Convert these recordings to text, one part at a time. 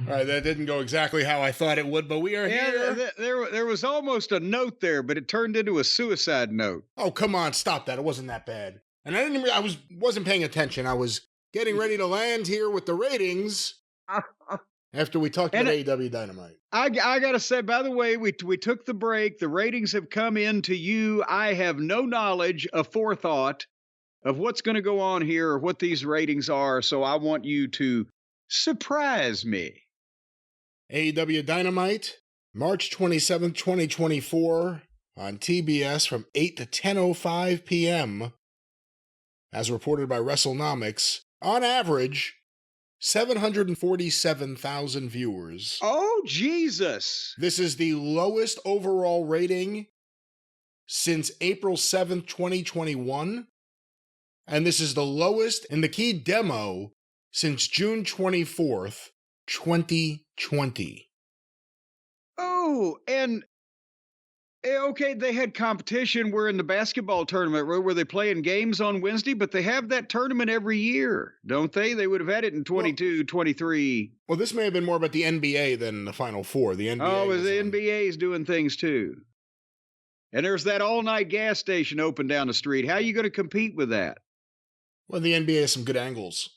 All right, that didn't go exactly how I thought it would, but we are here. There was almost a note there, but it turned into a suicide note. Oh, come on, stop that. It wasn't that bad. And I wasn't paying attention. I was getting ready to land here with the ratings after we talked about AEW Dynamite. I got to say, by the way, we took the break. The ratings have come in to you. I have no knowledge of forethought of what's going to go on here or what these ratings are, so I want you to surprise me. AEW Dynamite, March 27th, 2024, on TBS from 8 to 10:05 p.m., as reported by WrestleNomics, on average, 747,000 viewers. Oh, Jesus. This is the lowest overall rating since April 7th, 2021, and this is the lowest in the key demo since June 24th, 2020. Oh, and okay, they had competition. We're in the basketball tournament where they playing games on Wednesday, but they have that tournament every year, don't they? They would have had it in 22, 23. Well, this may have been more about the NBA than the Final Four. The NBA. The NBA is doing things too. And there's that all-night gas station open down the street. How are you going to compete with that? Well, the NBA has some good angles.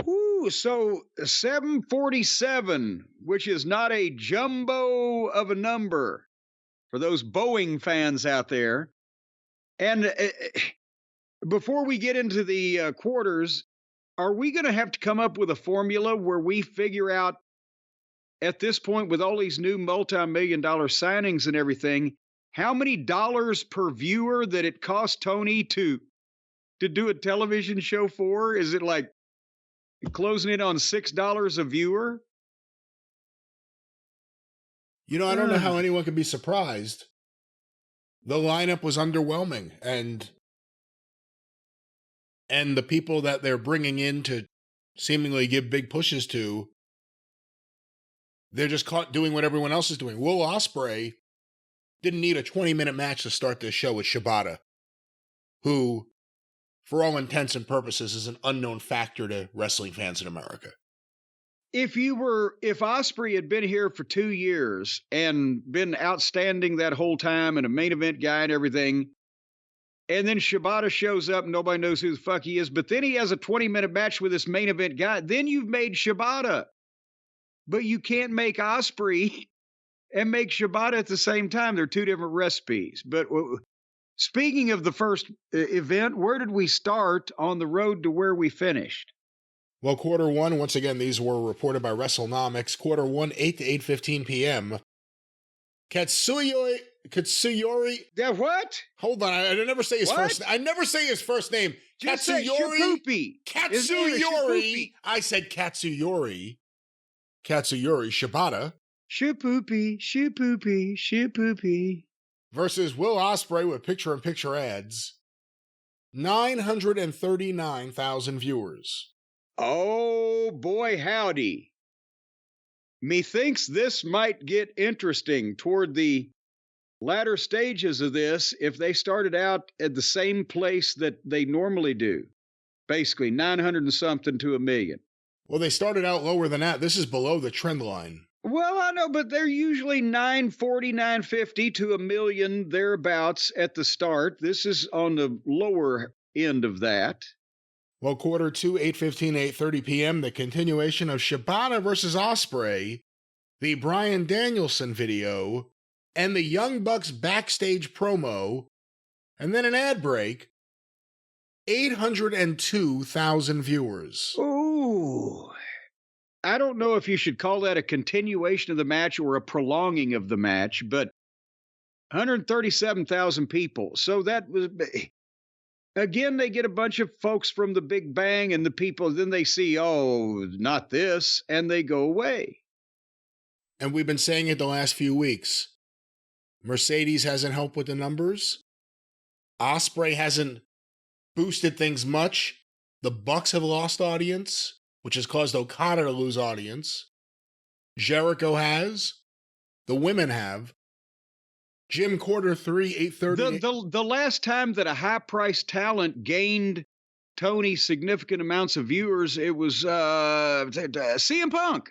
Ooh, so 747, which is not a jumbo of a number for those Boeing fans out there. And before we get into the quarters, are we going to have to come up with a formula where we figure out at this point with all these new multi-million-dollar signings and everything, how many dollars per viewer that it cost Tony to do a television show for? Is it like closing in on $6 a viewer? You know, I don't know how anyone could be surprised. The lineup was underwhelming, and the people that they're bringing in to seemingly give big pushes to, they're just caught doing what everyone else is doing. Will Ospreay didn't need a 20-minute match to start this show with Shibata, who, for all intents and purposes, is an unknown factor to wrestling fans in America. If Ospreay had been here for 2 years and been outstanding that whole time and a main event guy and everything, and then Shibata shows up and nobody knows who the fuck he is, but then he has a 20-minute match with this main event guy, then you've made Shibata. But you can't make Ospreay and make Shibata at the same time. They're two different recipes. But speaking of the first event, where did we start on the road to where we finished? Well, quarter one, once again, these were reported by WrestleNomics. Quarter one, 8 to 8:15 p.m. Katsuyori. Yeah, what? Hold on, I never say his first name. I never say his first name. Just Katsuyori. Katsuyori. I said Katsuyori. Katsuyori Shibata. Shippoopy. Versus Will Ospreay with picture-in-picture ads. 939,000 viewers. Oh, boy, howdy. Methinks this might get interesting toward the latter stages of this if they started out at the same place that they normally do. Basically, 900 and something to 1 million. Well, they started out lower than that. This is below the trend line. Well, I know, but they're usually 940, 950 to 1 million thereabouts at the start. This is on the lower end of that. Well, quarter two, 8:15, 8:30 p.m., the continuation of Shibata versus Ospreay, the Bryan Danielson video, and the Young Bucks backstage promo, and then an ad break. 802,000 viewers. Ooh. I don't know if you should call that a continuation of the match or a prolonging of the match, but 137,000 people. So that was, again, they get a bunch of folks from the Big Bang and the people, then they see, oh, not this, and they go away. And we've been saying it the last few weeks. Mercedes hasn't helped with the numbers. Ospreay hasn't boosted things much. The Bucks have lost audience, which has caused Okada to lose audience. Jericho has. The women have. Jim, quarter three, 8:30. The last time that a high-priced talent gained Tony significant amounts of viewers, it was CM Punk.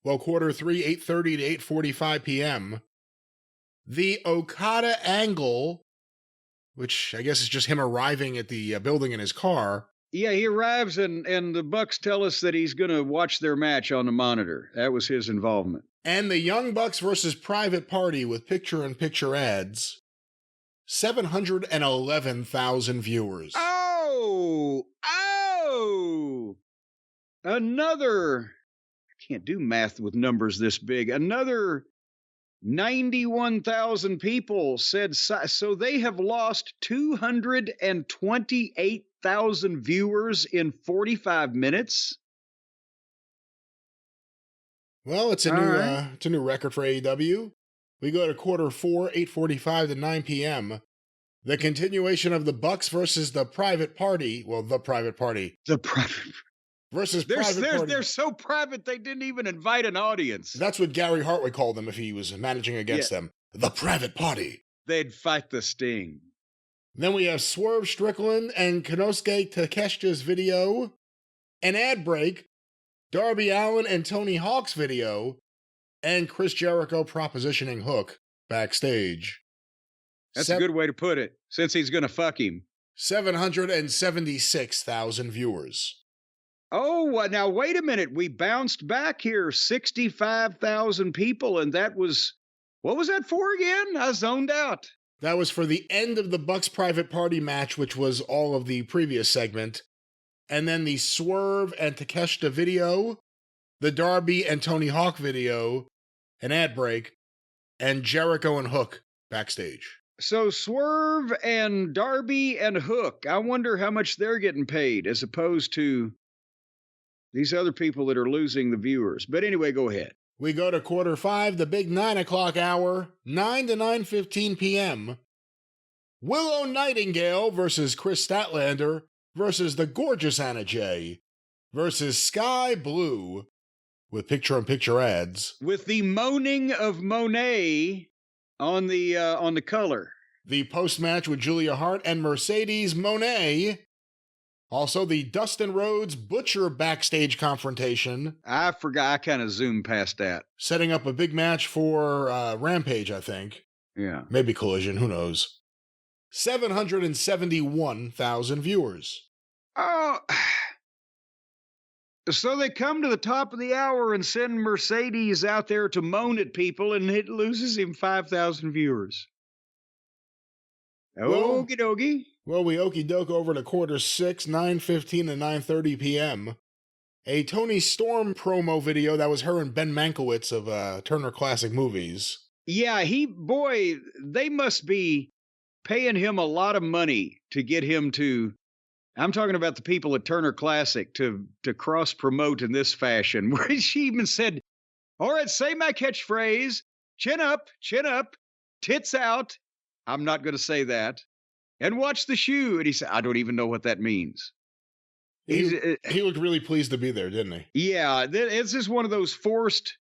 Well, quarter 3, 8:30 to 8:45 p.m. The Okada angle, which I guess is just him arriving at the building in his car. Yeah, he arrives and the Bucks tell us that he's going to watch their match on the monitor. That was his involvement. And the Young Bucks versus Private Party with picture-in-picture ads. 711,000 viewers. Oh! Another, I can't do math with numbers this big. Another 91,000 people said so. They have lost 228,000 viewers in 45 minutes. Well, it's a new record for AEW. We go to quarter 4, 8:45 to 9 p.m. The continuation of the Bucks versus the Private Party. Well, the Private Party. The Private Versus Private Party. They're so private they didn't even invite an audience. That's what Gary Hart would call them if he was managing against them. The Private Party. They'd fight the Sting. Then we have Swerve Strickland and Konosuke Takeshita's video, an ad break, Darby Allin and Tony Hawk's video, and Chris Jericho propositioning Hook backstage. That's a good way to put it, since he's going to fuck him. 776,000 viewers. Oh, now wait a minute. We bounced back here. 65,000 people, and that was, what was that for again? I zoned out. That was for the end of the Bucks Private Party match, which was all of the previous segment. And then the Swerve and Takeshita video, the Darby and Tony Hawk video, an ad break, and Jericho and Hook backstage. So Swerve and Darby and Hook, I wonder how much they're getting paid as opposed to these other people that are losing the viewers. But anyway, go ahead. We go to quarter 5, the big 9 o'clock hour, 9 to 9:15 p.m. Willow Nightingale versus Chris Statlander versus the gorgeous Anna Jay versus Sky Blue with picture-in-picture ads. With the moaning of Monet on the color. The post-match with Julia Hart and Mercedes Moné. Also, the Dustin Rhodes Butcher backstage confrontation. I forgot. I kind of zoomed past that. Setting up a big match for Rampage, I think. Yeah. Maybe Collision. Who knows? 771,000 viewers. Oh. So they come to the top of the hour and send Mercedes out there to moan at people, and it loses him 5,000 viewers. Okie dokie. Well, we okie doke over to quarter 6, 9:15 to 9:30 p.m. A Tony Storm promo video that was her and Ben Mankiewicz of Turner Classic Movies. Yeah, they must be paying him a lot of money to get him to, I'm talking about the people at Turner Classic, to cross-promote in this fashion, where she even said, all right, say my catchphrase, chin up, tits out. I'm not going to say that. And watch the shoe. And he said, I don't even know what that means. He looked really pleased to be there, didn't he? Yeah, it's just one of those forced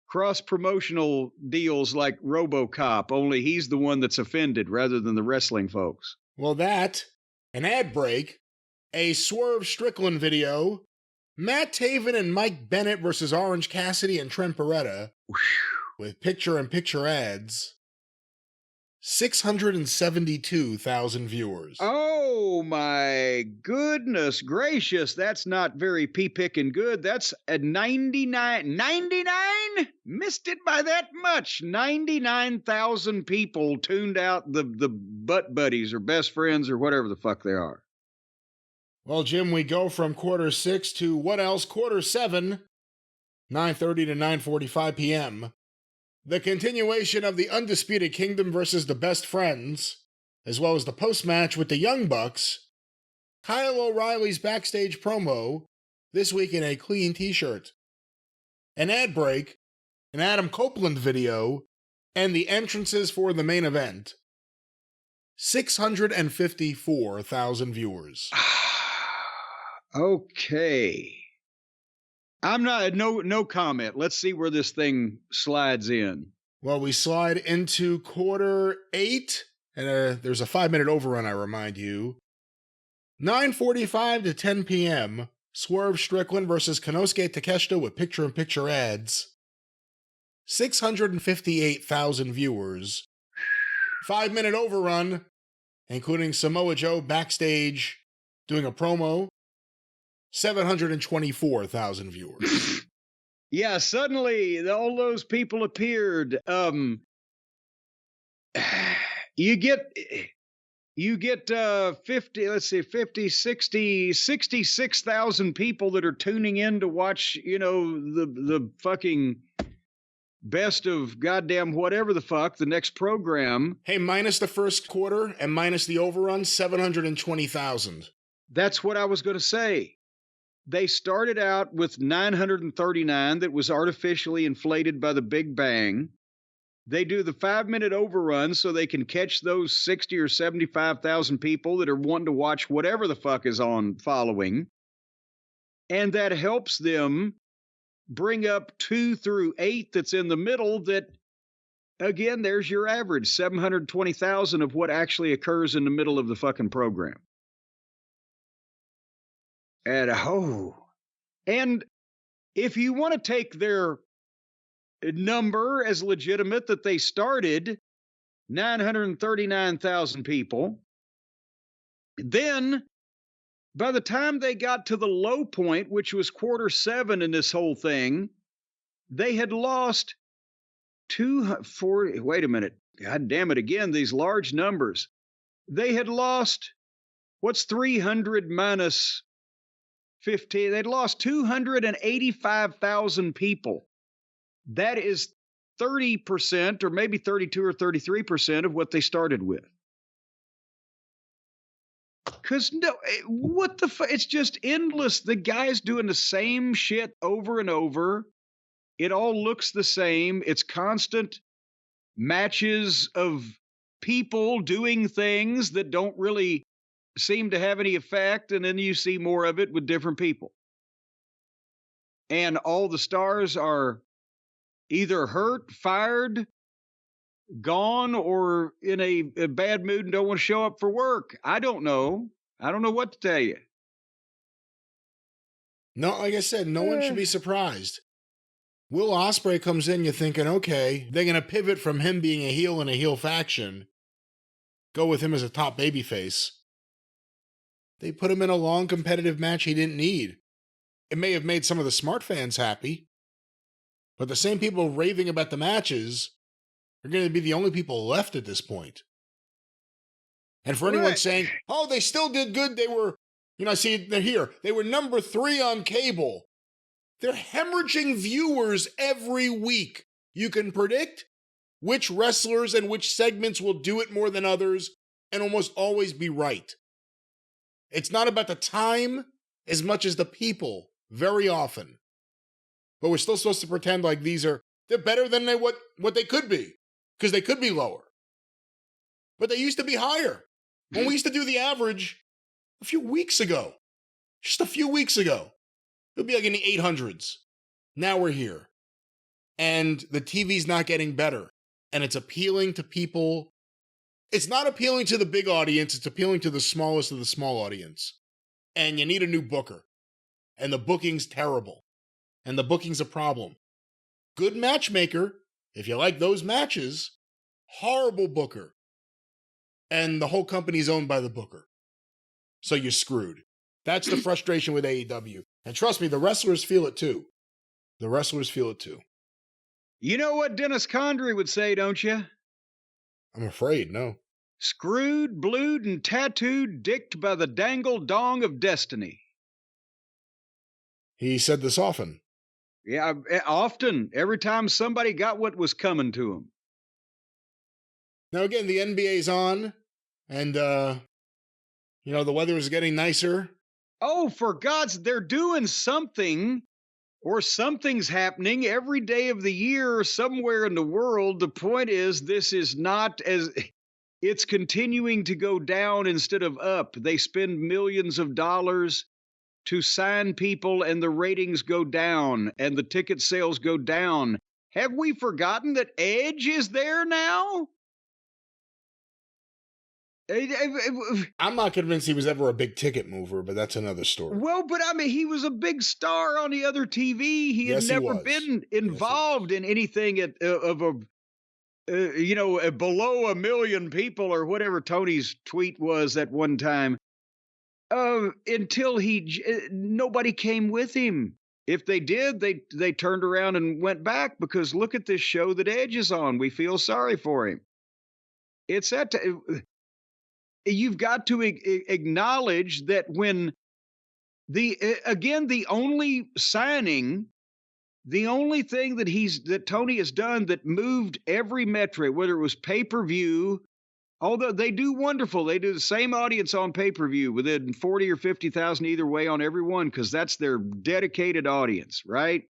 cross-promotional deals like RoboCop, only he's the one that's offended rather than the wrestling folks. Well, that, an ad break, a Swerve Strickland video, Matt Taven and Mike Bennett versus Orange Cassidy and Trent Beretta with picture-in-picture ads. 672,000 viewers. Oh, my goodness gracious. That's not very pea-picking good. That's a 99? Missed it by that much. 99,000 people tuned out the butt buddies or best friends or whatever the fuck they are. Well, Jim, we go from quarter 6 to what else? Quarter 7, 9:30 to 9:45 p.m. The continuation of the Undisputed Kingdom versus the Best Friends, as well as the post-match with the Young Bucks, Kyle O'Reilly's backstage promo, this week in a clean t-shirt, an ad break, an Adam Copeland video, and the entrances for the main event. 654,000 viewers. Okay. I'm not, no comment. Let's see where this thing slides in. Well, we slide into quarter 8, and there's a 5-minute overrun, I remind you. 9:45 to 10 p.m., Swerve Strickland versus Konosuke Takeshita with picture-in-picture ads. 658,000 viewers. 5-minute overrun, including Samoa Joe backstage doing a promo, 724,000 viewers. Yeah, suddenly all those people appeared. You get 66,000 people that are tuning in to watch, the fucking best of goddamn whatever the fuck, the next program. Hey, minus the first quarter and minus the overrun, 720,000. That's what I was going to say. They started out with 939 that was artificially inflated by the Big Bang. They do the 5-minute overrun so they can catch those 60 or 75,000 people that are wanting to watch whatever the fuck is on following. And that helps them bring up 2 through 8 that's in the middle that, again, there's your average, 720,000 of what actually occurs in the middle of the fucking program. And if you want to take their number as legitimate that they started 939,000 people, then by the time they got to the low point, which was quarter 7 in this whole thing, they had lost 240. Wait a minute. God damn it again, these large numbers. They had lost, what's 300 minus 15? They'd lost 285,000 people. That is 30% or maybe 32 or 33% of what they started with. Because what the fuck? It's just endless. The guy's doing the same shit over and over. It all looks the same. It's constant matches of people doing things that don't really seem to have any effect, and then you see more of it with different people. And all the stars are either hurt, fired, gone, or in a bad mood and don't want to show up for work. I don't know. I don't know what to tell you. No, like I said, no one should be surprised. Will Ospreay comes in, you're thinking, okay, they're going to pivot from him being a heel in a heel faction, go with him as a top babyface. They put him in a long competitive match he didn't need. It may have made some of the smart fans happy, but the same people raving about the matches are going to be the only people left at this point. And for anyone saying, oh, they still did good, they were, I see they're here. They were number 3 on cable. They're hemorrhaging viewers every week. You can predict which wrestlers and which segments will do it more than others and almost always be right. It's not about the time as much as the people, very often. But we're still supposed to pretend like they're better than what they could be, because they could be lower. But they used to be higher. When we used to do the average a few weeks ago, just a few weeks ago, it would be like in the 800s. Now we're here. And the TV's not getting better. And it's appealing to people. It's not appealing to the big audience. It's appealing to the smallest of the small audience. And you need a new booker. And the booking's terrible. And the booking's a problem. Good matchmaker, if you like those matches. Horrible booker. And the whole company's owned by the booker. So you're screwed. That's the frustration with AEW. And trust me, the wrestlers feel it too. The wrestlers feel it too. You know what Dennis Condrey would say, don't you? I'm afraid, no. Screwed, blued, and tattooed, dicked by the dangle dong of destiny. He said this often. Yeah, often. Every time somebody got what was coming to him. Now, again, the NBA's on, and, the weather is getting nicer. Oh, for God's, they're doing something, or something's happening every day of the year somewhere in the world. The point is, this is not it's continuing to go down instead of up. They spend millions of dollars to sign people, and the ratings go down, and the ticket sales go down. Have we forgotten that Edge is there now? I'm not convinced he was ever a big ticket mover, but that's another story. Well, but I mean, he was a big star on the other TV. He had Yes, he never was. been Yes, he involved was. in anything of a below 1 million people or whatever Tony's tweet was at one time. Until nobody came with him. If they did, they turned around and went back because look at this show that Edge is on. We feel sorry for him. It's that you've got to acknowledge that when the only signing, the only thing that Tony has done that moved every metric, whether it was pay-per-view, although they do wonderful, they do the same audience on pay-per-view within 40 or 50,000 either way on every one because that's their dedicated audience, right?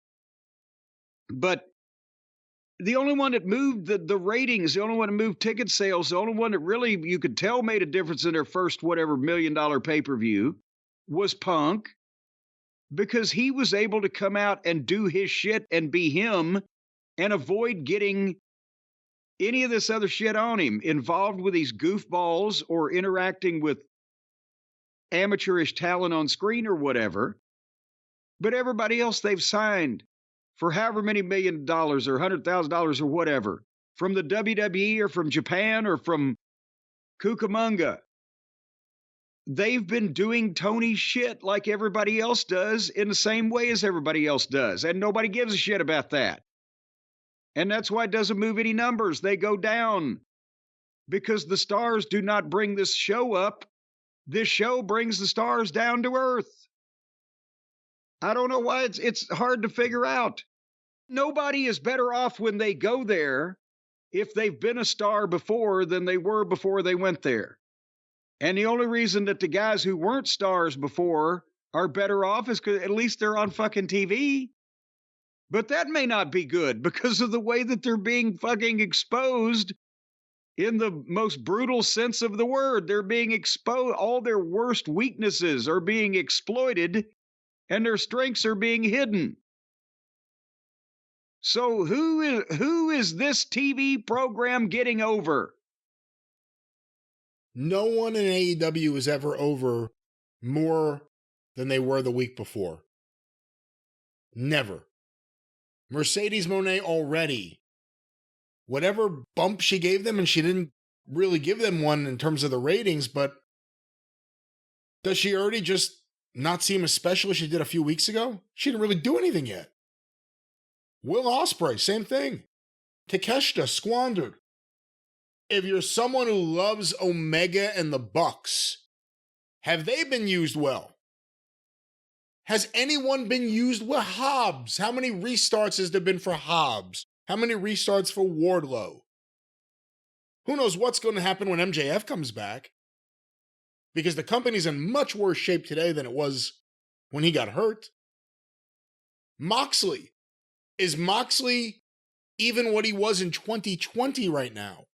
But the only one that moved the ratings, the only one that moved ticket sales, the only one that really you could tell made a difference in their first whatever $1 million pay-per-view was Punk, because he was able to come out and do his shit and be him and avoid getting any of this other shit on him, involved with these goofballs or interacting with amateurish talent on screen or whatever. But everybody else they've signed for however many $1 million or $100,000 or whatever from the WWE or from Japan or from Cucamonga, they've been doing Tony shit like everybody else does in the same way as everybody else does. And nobody gives a shit about that. And that's why it doesn't move any numbers. They go down because the stars do not bring this show up. This show brings the stars down to earth. I don't know why it's hard to figure out. Nobody is better off when they go there if they've been a star before than they were before they went there. And the only reason that the guys who weren't stars before are better off is because at least they're on fucking TV. But that may not be good because of the way that they're being fucking exposed in the most brutal sense of the word. They're being exposed. All their worst weaknesses are being exploited and their strengths are being hidden. So who is this TV program getting over? No one in AEW is ever over more than they were the week before. Never. Mercedes Moné already, whatever bump she gave them, and she didn't really give them one in terms of the ratings, but does she already just not seem as special as she did a few weeks ago? She didn't really do anything yet. Will Ospreay, same thing. Takeshita, squandered. If you're someone who loves Omega and the Bucks, have they been used well? Has anyone been used well? Hobbs. How many restarts has there been for Hobbs? How many restarts for Wardlow? Who knows what's going to happen when MJF comes back? Because the company's in much worse shape today than it was when he got hurt. Moxley. Is Moxley even what he was in 2020 right now?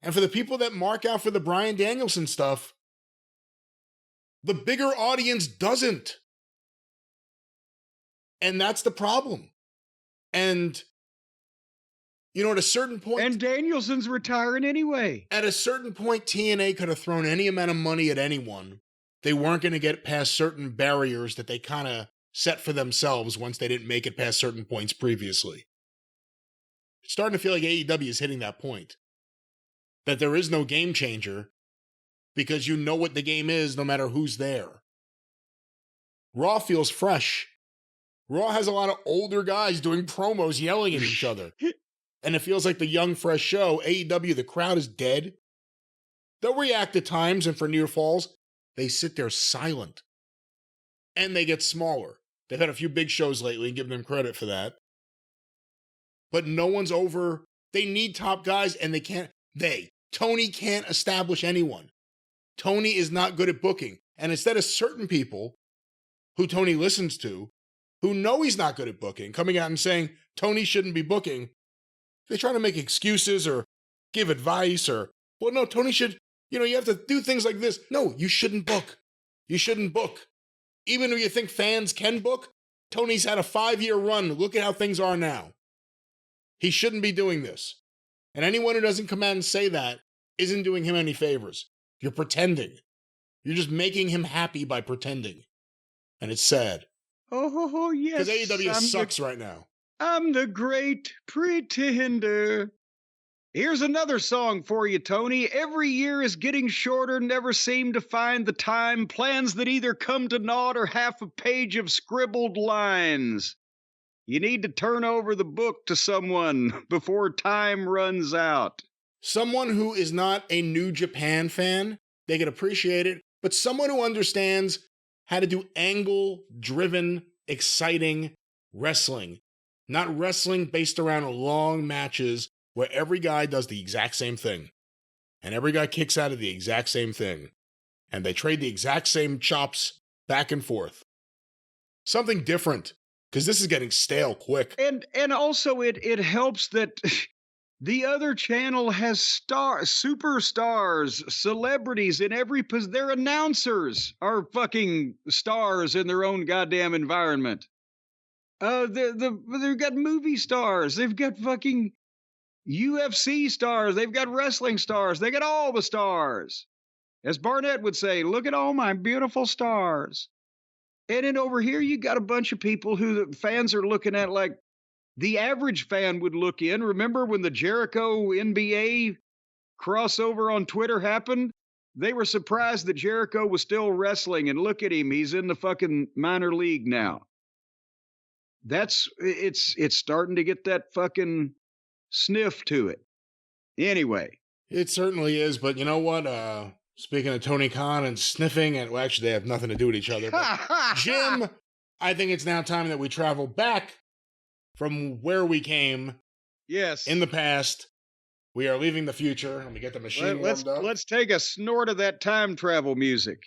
And for the people that mark out for the Bryan Danielson stuff, the bigger audience doesn't. And that's the problem. And, you know, at a certain point... And Danielson's retiring anyway. At a certain point, TNA could have thrown any amount of money at anyone. They weren't going to get past certain barriers that they kind of set for themselves once they didn't make it past certain points previously. It's starting to feel like AEW is hitting that point. That there is no game changer because you know what the game is no matter who's there. Raw feels fresh. Raw has a lot of older guys doing promos yelling at each other. And it feels like the young, fresh show. AEW, the crowd is dead. They'll react at times, and for near falls, they sit there silent. And they get smaller. They've had a few big shows lately, and give them credit for that. But no one's over. They need top guys, and they can't. Tony can't establish anyone. Tony is not good at booking. And instead of certain people who Tony listens to, who know he's not good at booking, coming out and saying Tony shouldn't be booking, they try to make excuses or give advice or, well, no, Tony should, you have to do things like this. No, you shouldn't book. You shouldn't book. Even if you think fans can book, Tony's had a 5-year run. Look at how things are now. He shouldn't be doing this. And anyone who doesn't come out and say that isn't doing him any favors. You're pretending. You're just making him happy by pretending. And it's sad. Oh, yes. Because AEW sucks right now. I'm the great pretender. Here's another song for you, Tony. Every year is getting shorter, never seem to find the time. Plans that either come to naught or half a page of scribbled lines. You need to turn over the book to someone before time runs out. Someone who is not a New Japan fan, they can appreciate it, but someone who understands how to do angle-driven, exciting wrestling. Not wrestling based around long matches where every guy does the exact same thing. And every guy kicks out of the exact same thing. And they trade the exact same chops back and forth. Something different, because this is getting stale quick. And also it helps that the other channel has superstars, celebrities in every position. Their announcers are fucking stars in their own goddamn environment. They've got movie stars. They've got fucking UFC stars. They've got wrestling stars. They got all the stars. As Barnett would say, look at all my beautiful stars. And then over here, you got a bunch of people who the fans are looking at like the average fan would look in. Remember when the Jericho NBA crossover on Twitter happened? They were surprised that Jericho was still wrestling, and look at him. He's in the fucking minor league now. It's starting to get that fucking sniff to it. Anyway. It certainly is, but you know what? Speaking of Tony Khan and sniffing, and well, actually they have nothing to do with each other, but Jim, I think it's now time that we travel back from where we came. Yes. In the past. We are leaving the future. Let me get the machine warmed up. Let's take a snort of that time travel music.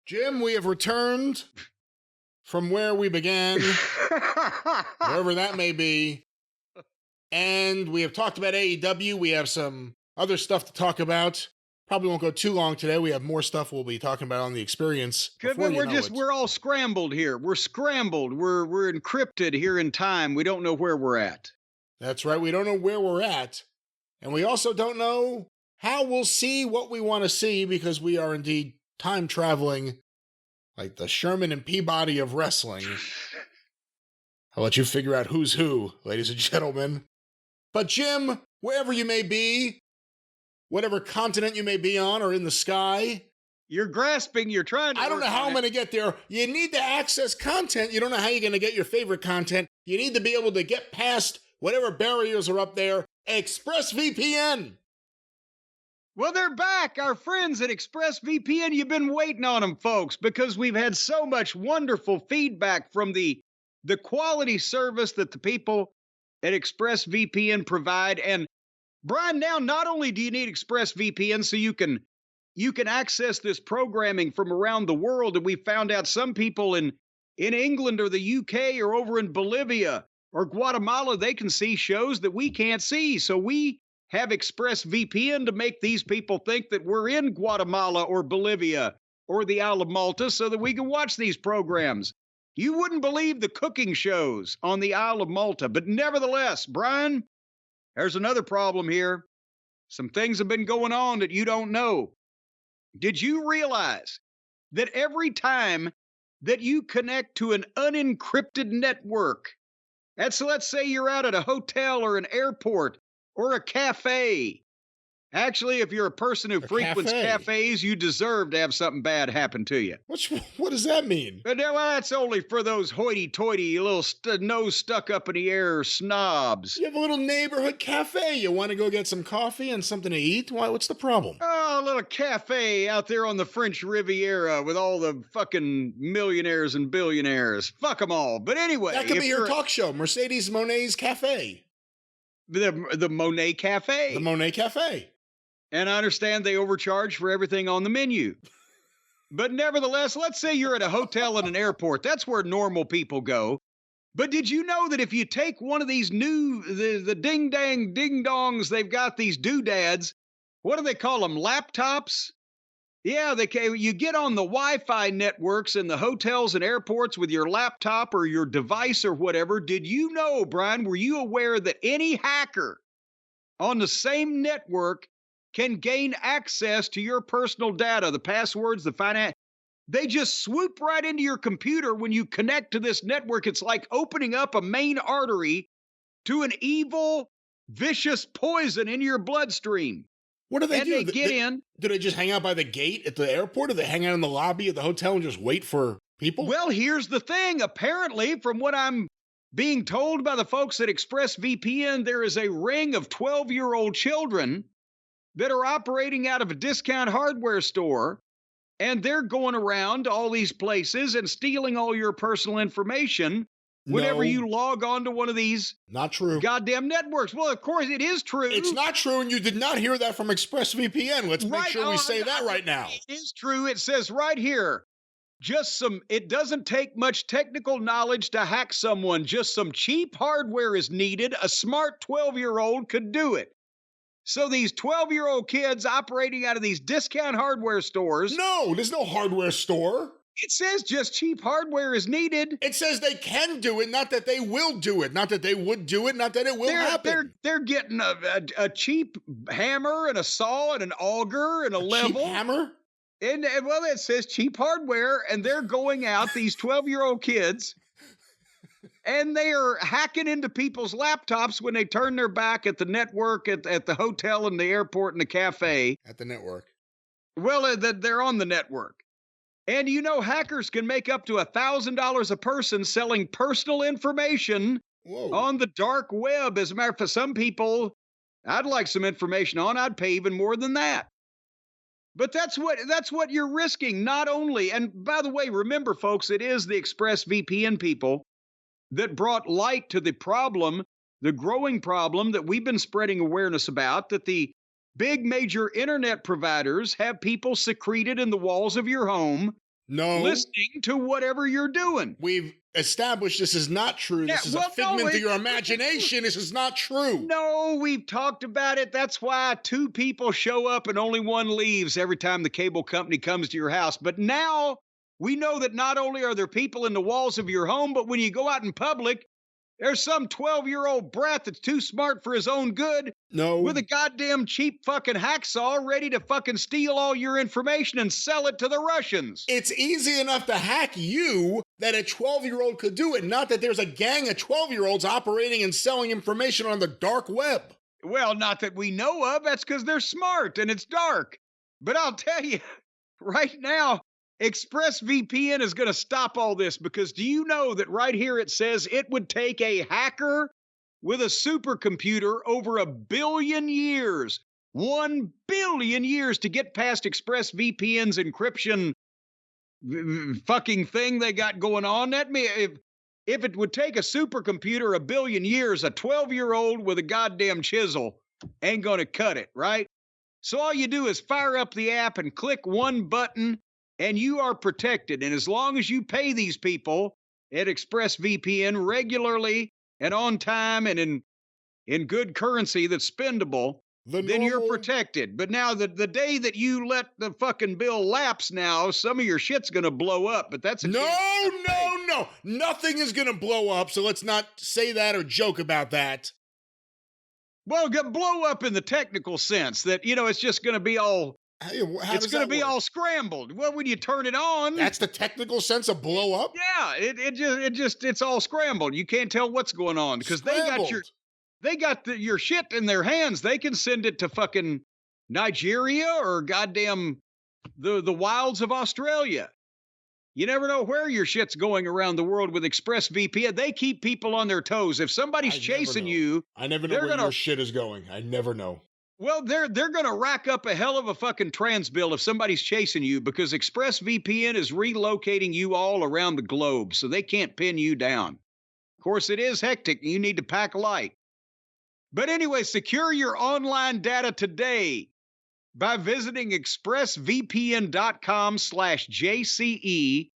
Jim, we have returned from where we began, wherever that may be. And we have talked about AEW. We have some other stuff to talk about. Probably won't go too long today. We have more stuff we'll be talking about on the experience. Good, but we're all scrambled here. We're scrambled. We're encrypted here in time. We don't know where we're at. That's right. We don't know where we're at. And we also don't know how we'll see what we want to see, because we are indeed time traveling like the Sherman and Peabody of wrestling. I'll let you figure out who's who, ladies and gentlemen. But Jim, wherever you may be, whatever continent you may be on or in the sky, you're grasping, you're trying to. I don't know how I'm going to get there. You need to access content. You don't know how you're going to get your favorite content. You need to be able to get past whatever barriers are up there. ExpressVPN. Well, they're back. Our friends at ExpressVPN. You've been waiting on them, folks, because we've had so much wonderful feedback from the quality service that the people at ExpressVPN provide. And Brian, now not only do you need ExpressVPN so you can access this programming from around the world, and we found out some people in England or the UK or over in Bolivia or Guatemala, they can see shows that we can't see. So we have ExpressVPN to make these people think that we're in Guatemala or Bolivia or the Isle of Malta so that we can watch these programs. You wouldn't believe the cooking shows on the Isle of Malta, but nevertheless, Brian, there's another problem here. Some things have been going on that you don't know. Did you realize that every time that you connect to an unencrypted network, let's say you're out at a hotel or an airport or a cafe. Actually, if you're a person who frequents cafes, you deserve to have something bad happen to you. What does that mean? Well, that's only for those hoity-toity, little nose stuck up in the air snobs. You have a little neighborhood cafe. You want to go get some coffee and something to eat? What's the problem? Oh, a little cafe out there on the French Riviera with all the fucking millionaires and billionaires. Fuck them all. But anyway. That could be your talk show, Mercedes Monet's Cafe. The Monet Cafe. The Monet Cafe. And I understand they overcharge for everything on the menu. But nevertheless, let's say you're at a hotel and an airport. That's where normal people go. But did you know that if you take one of these the ding-dang ding-dongs, they've got these doodads, what do they call them, laptops? Yeah, you get on the Wi-Fi networks in the hotels and airports with your laptop or your device or whatever. Did you know, Brian, were you aware that any hacker on the same network can gain access to your personal data, the passwords, the finance? They just swoop right into your computer when you connect to this network. It's like opening up a main artery to an evil, vicious poison in your bloodstream. What do they And do? they get in. Do they just hang out by the gate at the airport? Do they hang out in the lobby at the hotel and just wait for people? Well, here's the thing. Apparently, from what I'm being told by the folks at ExpressVPN, there is a ring of 12-year-old children that are operating out of a discount hardware store, and they're going around all these places and stealing all your personal information whenever you log on to one of these not true goddamn networks. Well, of course, it is true. It's not true, and you did not hear that from ExpressVPN. Let's make sure we say that right now. It is true. It says right here, it doesn't take much technical knowledge to hack someone. Just some cheap hardware is needed. A smart 12-year-old could do it. So these 12-year-old kids operating out of these discount hardware stores. No, there's no hardware store. It says just cheap hardware is needed. It says they can do it, not that they will do it, not that they would do it, not that it will happen. They're getting a cheap hammer and a saw and an auger and a level. Cheap hammer? And well, it says cheap hardware, and they're going out, these 12-year-old kids, and they are hacking into people's laptops when they turn their back at the network, at the hotel and the airport and the cafe. At the network. Well, they're on the network. And you know, hackers can make up to $1,000 a person selling personal information on the dark web. As a matter of fact, some people I'd like some information on, I'd pay even more than that. But that's what you're risking, not only. And by the way, remember, folks, it is the ExpressVPN people that brought light to the problem, the growing problem that we've been spreading awareness about, that the big major internet providers have people secreted in the walls of your home, listening to whatever you're doing. We've established this is not true. This is a figment of your imagination. This is not true. No, we've talked about it. That's why 2 people show up and only 1 leaves every time the cable company comes to your house. But now we know that not only are there people in the walls of your home, but when you go out in public, there's some 12-year-old brat that's too smart for his own good. With a goddamn cheap fucking hacksaw ready to fucking steal all your information and sell it to the Russians. It's easy enough to hack you that a 12-year-old could do it, not that there's a gang of 12-year-olds operating and selling information on the dark web. Well, not that we know of. That's because they're smart and it's dark. But I'll tell you, right now, ExpressVPN is going to stop all this, because do you know that right here it says it would take a hacker with a supercomputer over 1 billion years, 1 billion years to get past ExpressVPN's encryption fucking thing they got going on? If it would take a supercomputer 1 billion years, a 12-year-old with a goddamn chisel ain't going to cut it, right? So all you do is fire up the app and click one button, and you are protected. And as long as you pay these people at ExpressVPN regularly and on time and in good currency that's spendable, then you're protected. But now the day that you let the fucking bill lapse now, some of your shit's going to blow up. But that's no. Nothing is going to blow up, so let's not say that or joke about that. Well, blow up in the technical sense that, it's just going to be all... It's going to be all scrambled. Well, when you turn it on, that's the technical sense of blow up. Yeah, it's all scrambled. You can't tell what's going on because they got your shit in their hands. They can send it to fucking Nigeria or goddamn the wilds of Australia. You never know where your shit's going around the world with ExpressVPN. They keep people on their toes. If somebody's chasing you, I never know where your shit is going. I never know. Well, they're going to rack up a hell of a fucking trans bill if somebody's chasing you, because ExpressVPN is relocating you all around the globe, so they can't pin you down. Of course, it is hectic. You need to pack light. But anyway, secure your online data today by visiting expressvpn.com/JCE.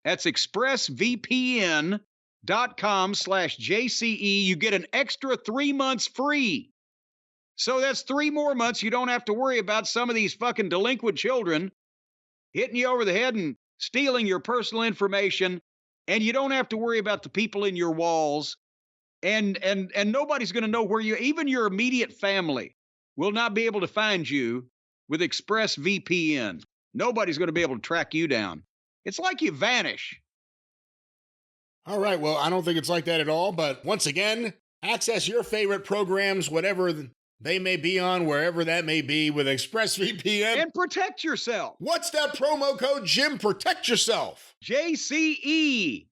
That's expressvpn.com/JCE. You get an extra 3 months free. So that's 3 more months you don't have to worry about some of these fucking delinquent children hitting you over the head and stealing your personal information, and you don't have to worry about the people in your walls, and nobody's going to know where you, even your immediate family will not be able to find you with ExpressVPN. Nobody's going to be able to track you down. It's like you vanish. All right, well, I don't think it's like that at all, but once again, access your favorite programs, whatever they may be on, wherever that may be, with ExpressVPN. And protect yourself. What's that promo code, Jim? Protect yourself. JCE.